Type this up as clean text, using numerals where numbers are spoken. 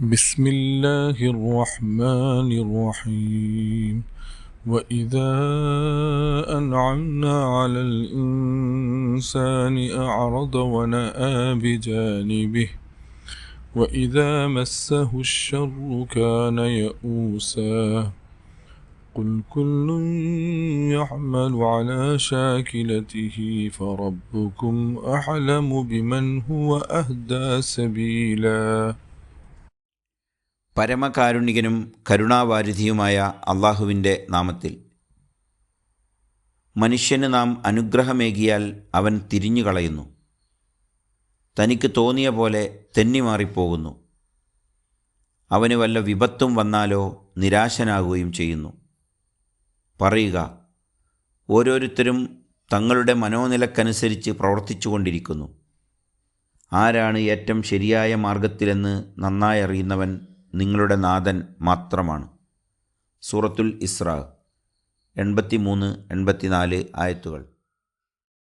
بسم الله الرحمن الرحيم وإذا أنعمنا على الإنسان أعرض ونأى بجانبه وإذا مسه الشر كان يئوسا قل كل يعمل على شاكلته فربكم أعلم بمن هو أهدى سبيلا. പരമകാരുണികനും കരുണാവാരിധിയുമായ അള്ളാഹുവിൻ്റെ നാമത്തിൽ. മനുഷ്യന് നാം അനുഗ്രഹമേകിയാൽ അവൻ തിരിഞ്ഞുകളയുന്നു, തനിക്ക് തോന്നിയ പോലെ തെന്നിമാറിപ്പോകുന്നു. അവന് വല്ല വിപത്തും വന്നാലോ നിരാശനാകുകയും ചെയ്യുന്നു. പറയുക, ഓരോരുത്തരും തങ്ങളുടെ മനോനിലക്കനുസരിച്ച് പ്രവർത്തിച്ചുകൊണ്ടിരിക്കുന്നു. ആരാണ് ഏറ്റവും ശരിയായ മാർഗത്തിലെന്ന് നന്നായി അറിയുന്നവൻ നിങ്ങളുടെ നാഥൻ മാത്രമാണ്. സൂറത്തുൽ ഇസ്രാ 83-84 ആയത്തുകൾ.